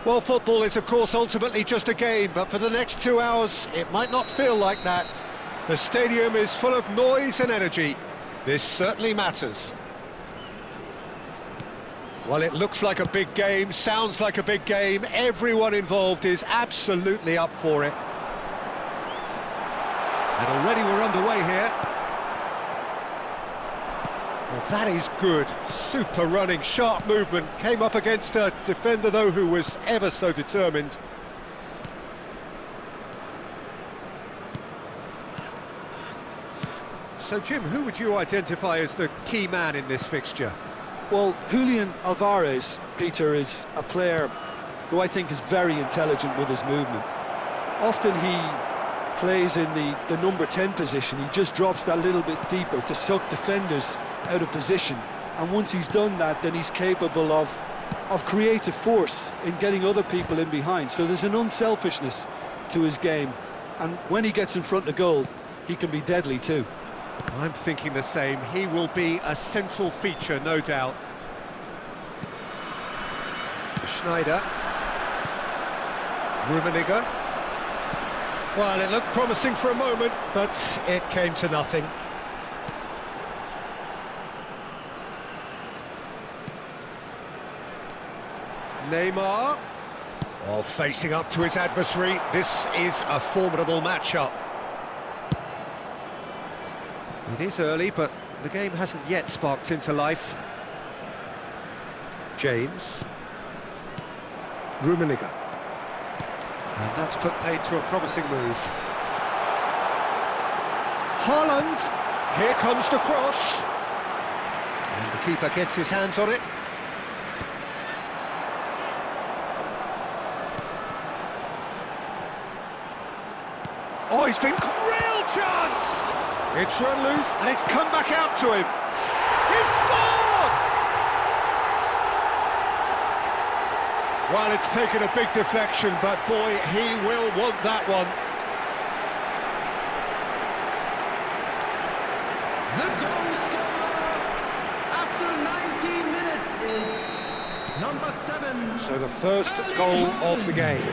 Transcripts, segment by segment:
Well, football is, of course, ultimately just a game, but for the next 2 hours, it might not feel like that. The stadium is full of noise and energy. This certainly matters. Well, it looks like a big game, sounds like a big game. Everyone involved is absolutely up for it. And already we're underway here. Well, that is good. Super running, sharp movement. Came up against a defender, though, who was ever so determined. So, Jim, who would you identify as the key man in this fixture? Well, Julian Alvarez, Peter, is a player who I think is very intelligent with his movement. Often he plays in the number 10 position. He just drops that little bit deeper to suck defenders out of position. And once he's done that, then he's capable of creative force in getting other people in behind. So there's an unselfishness to his game. And when he gets in front of goal, he can be deadly too. I'm thinking the same. He will be a central feature, no doubt. Schneider. Rummenigge. Well, it looked promising for a moment, but it came to nothing. Neymar. Oh, facing up to his adversary. This is a formidable matchup. It is early, but the game hasn't yet sparked into life. James. Rummenigge. And that's put paid to a promising move. Haaland. Here comes the cross. And the keeper gets his hands on it. Oh, he's been real chance! It's run loose, and it's come back out to him. He's scored! Well, it's taken a big deflection, but boy, he will want that one. The goal scorer after 19 minutes is number 7. So the first goal of the game.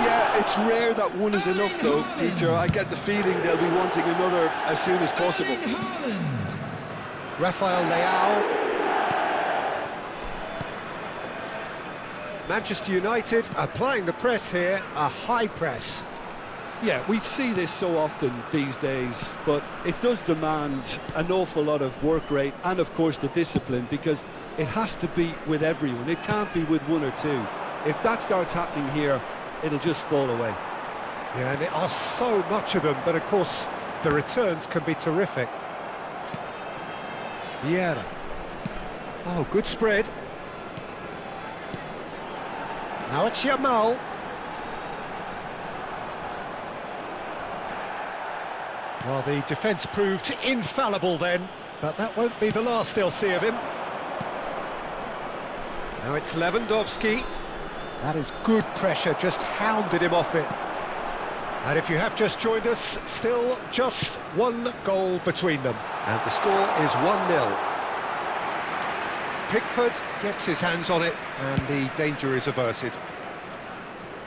Yeah, it's rare that one is enough though, Peter. I get the feeling they'll be wanting another as soon as possible. Rafael Leao. Manchester United applying the press here, a high press. Yeah, we see this so often these days, but it does demand an awful lot of work rate and, of course, the discipline, because it has to be with everyone. It can't be with one or two. If that starts happening here, it'll just fall away. Yeah, and there are so much of them, but of course the returns can be terrific. Vieira. Oh, good spread. Now it's Yamal. Well, the defence proved infallible then, but that won't be the last they'll see of him. Now it's Lewandowski. That is good pressure, just hounded him off it. And if you have just joined us, still just one goal between them. And the score is 1-0. Pickford gets his hands on it, and the danger is averted.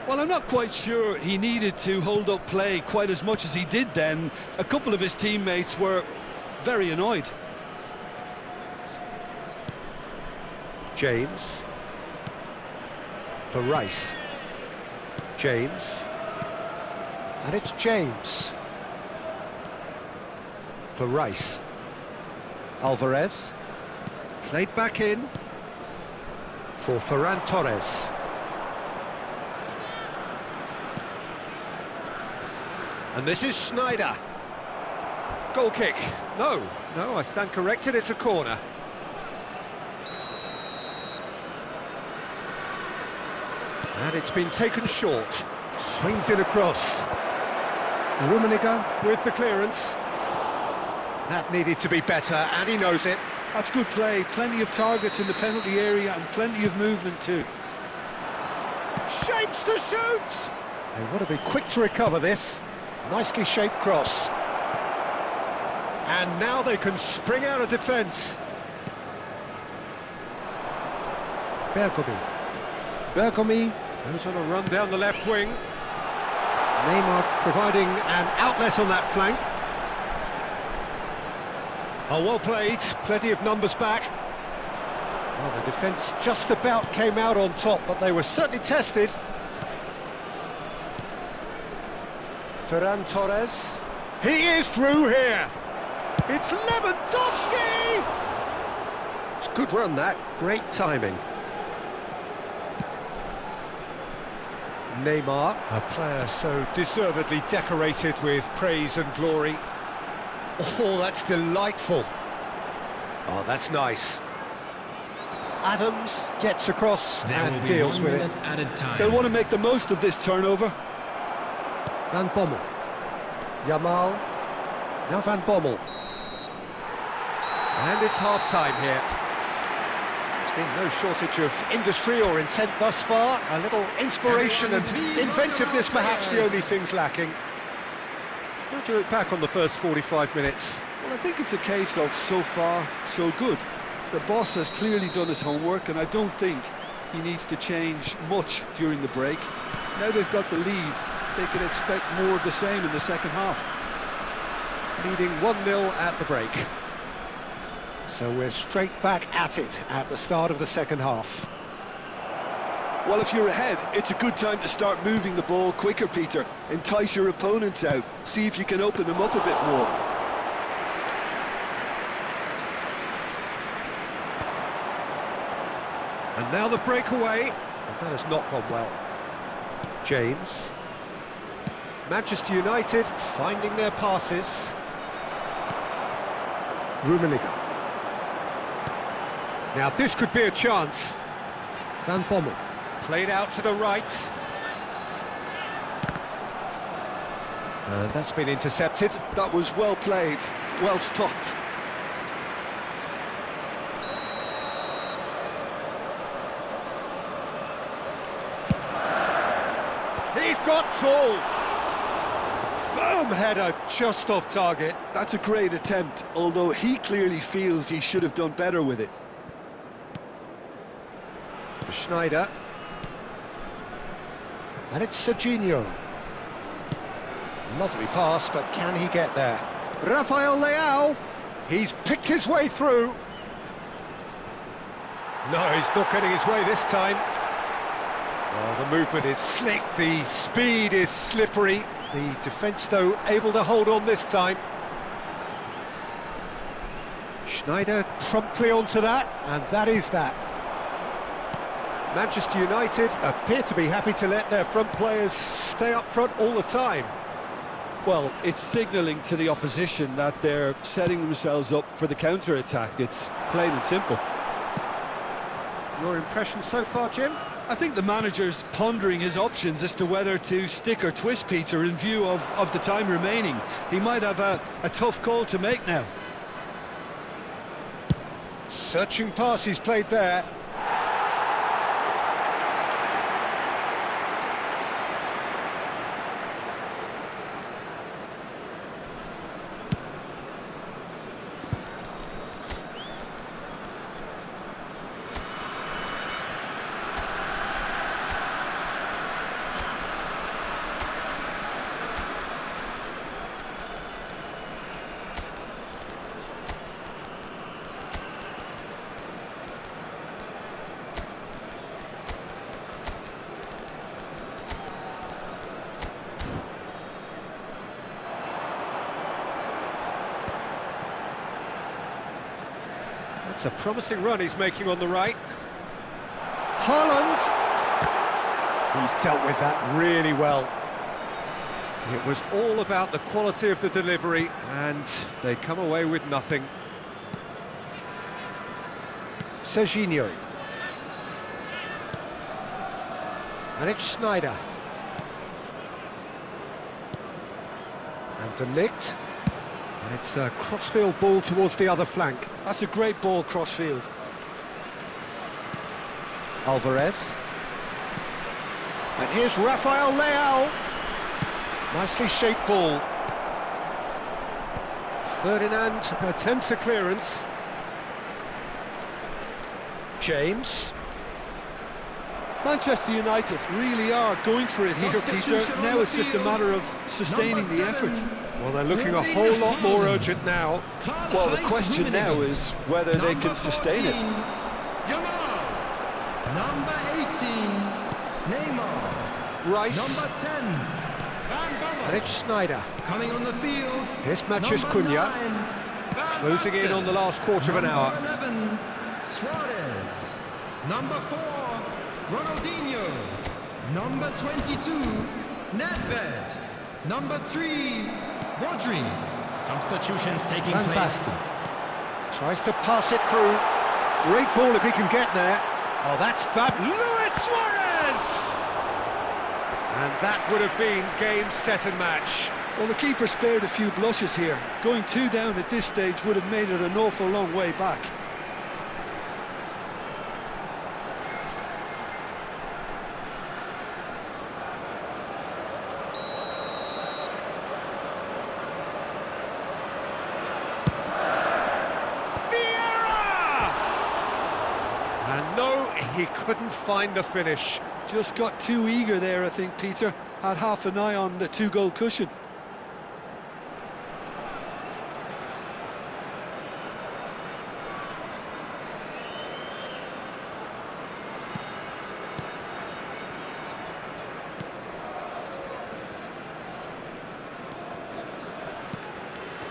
Well, I'm not quite sure he needed to hold up play quite as much as he did then. A couple of his teammates were very annoyed. James. For Rice. James. And it's James. For Rice. Alvarez. Played back in. For Ferran Torres. And this is Schneider. Goal kick. No, I stand corrected, it's a corner. And it's been taken short. Swings it across. Rummenigge with the clearance. That needed to be better, and he knows it. That's good play. Plenty of targets in the penalty area and plenty of movement too. Shapes to shoot! They want to be quick to recover this. Nicely shaped cross. And now they can spring out of defence. Bergomi Goes on a run down the left wing. Neymar providing an outlet on that flank. Oh, well played, plenty of numbers back. Well, the defence just about came out on top, but they were certainly tested. Ferran Torres. He is through here. It's Lewandowski! It's a good run, that. Great timing. Neymar, a player so deservedly decorated with praise and glory. Oh, that's delightful. Oh, that's nice. Adams gets across and deals with it. They'll want to make the most of this turnover. Van Bommel. Yamal. Now Van Bommel. And it's half-time here. There's been no shortage of industry or intent thus far. A little inspiration and inventiveness perhaps the only things lacking. How do you look back on the first 45 minutes? Well, I think it's a case of so far, so good. The boss has clearly done his homework, and I don't think he needs to change much during the break. Now they've got the lead, they can expect more of the same in the second half. Leading 1-0 at the break. So we're straight back at it at the start of the second half. Well, if you're ahead, it's a good time to start moving the ball quicker, Peter. Entice your opponents out, see if you can open them up a bit more. And now the breakaway. That has not gone well. James. Manchester United finding their passes. Rummenigge. Now this could be a chance. Van Bommel. Played out to the right. And that's been intercepted. That was well played, well stopped. He's got tall. Firm header just off target. That's a great attempt, although he clearly feels he should have done better with it. Schneider. And it's Serginho. Lovely pass, but can he get there? Rafael Leao. He's picked his way through. No, he's not getting his way this time. Well, the movement is slick, the speed is slippery. The defence, though, able to hold on this time. Schneider promptly onto that, and that is that. Manchester United appear to be happy to let their front players stay up front all the time. Well, it's signalling to the opposition that they're setting themselves up for the counter-attack. It's plain and simple. Your impression so far, Jim? I think the manager's pondering his options as to whether to stick or twist Peter in view of the time remaining. He might have a tough call to make now. Searching pass he's played there. That's a promising run he's making on the right. Haaland! He's dealt with that really well. It was all about the quality of the delivery, and they come away with nothing. Serginho. And it's Schneider. And De Ligt. And it's a crossfield ball towards the other flank. That's a great ball crossfield. Alvarez. And here's Rafael Leao. Nicely shaped ball. Ferdinand attempts a clearance. James. Manchester United really are going for it here, Peter. Now it's just a matter of sustaining the effort. Well, they're looking a whole lot more urgent now. Well, the question now is whether they can sustain it. Number 18, Neymar. Rice. Number 10, Van Bommel. And it's Snyder. Coming on the field. Here's Matheus Number Cunha. 9, Van Closing in Basten. on the last quarter of an hour. Number 11, Suarez. Number 4, Ronaldinho. Number 22, Nedved. Number 3, Rodri. Substitutions taking Van place. Basten tries to pass it through. Great ball if he can get there. Oh, that's fab. Luis Suarez! And that would have been game, set and match. Well, the keeper spared a few blushes here. Going 2 down at this stage would have made it an awful long way back. And no, he couldn't find the finish. Just got too eager there, I think, Peter. Had half an eye on the 2-goal cushion.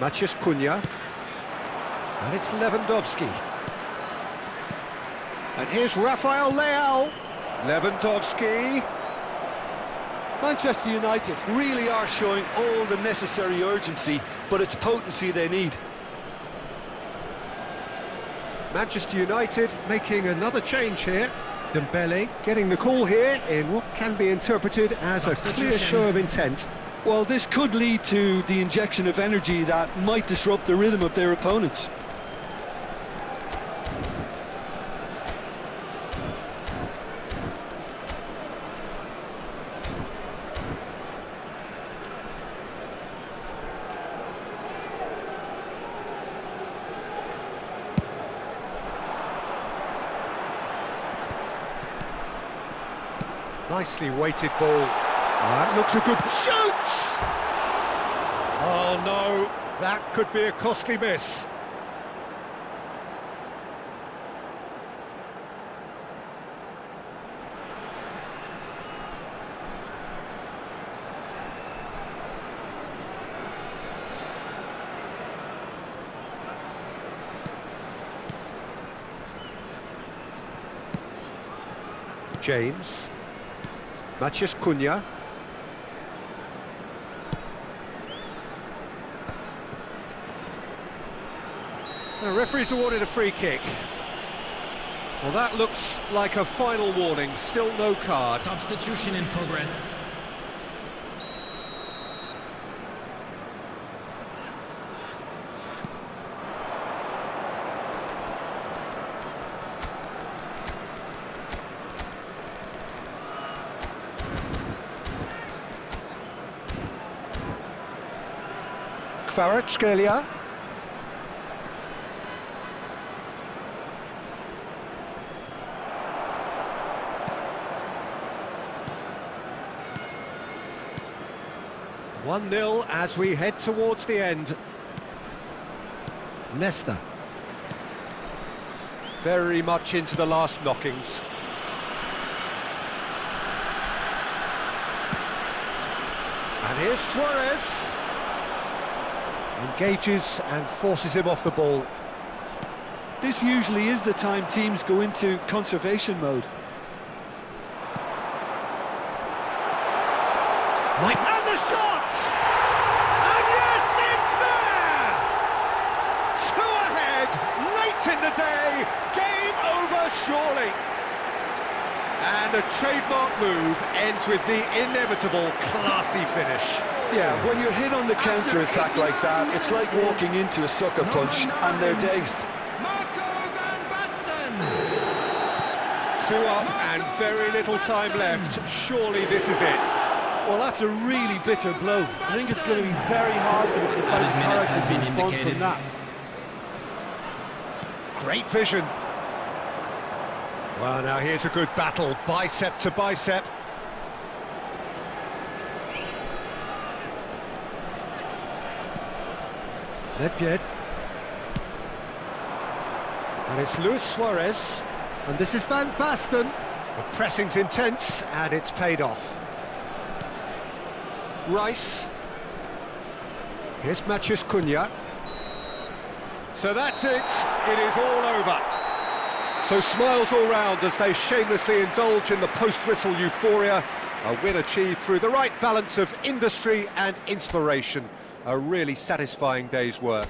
Matheus Cunha. And it's Lewandowski. And here's Rafael Leao. Lewandowski. Manchester United really are showing all the necessary urgency, but it's potency they need. Manchester United making another change here. Dembele getting the call here in what can be interpreted as a clear show of intent. Well, this could lead to the injection of energy that might disrupt the rhythm of their opponents. Nicely weighted ball. That looks a good shoot! Oh no, that could be a costly miss. James. Matheus Cunha. The referee's awarded a free kick. Well, that looks like a final warning, still no card. Substitution in progress. Kvaratskhelia. One 0 as we head towards the end. Nesta. Very much into the last knockings. And here's Suarez. Engages and forces him off the ball. This usually is the time teams go into conservation mode. And the shot! And yes, it's there! 2 ahead, late in the day, game over surely. And a trademark move ends with the inevitable classy finish. Yeah, when you're hit on the counter-attack like that, it's like walking into a sucker punch and they're dazed. Marco Van Basten. 2 up and very little time left. Surely this is it. Well, that's a really bitter blow. I think it's going to be very hard for them to find the character to respond from that. Great vision. Well, now here's a good battle, bicep to bicep. Nedved. And it's Luis Suarez. And this is Van Basten. The pressing's intense, and it's paid off. Rice. Here's Matheus Cunha. So that's it. It is all over. So smiles all round as they shamelessly indulge in the post-whistle euphoria. A win achieved through the right balance of industry and inspiration. A really satisfying day's work.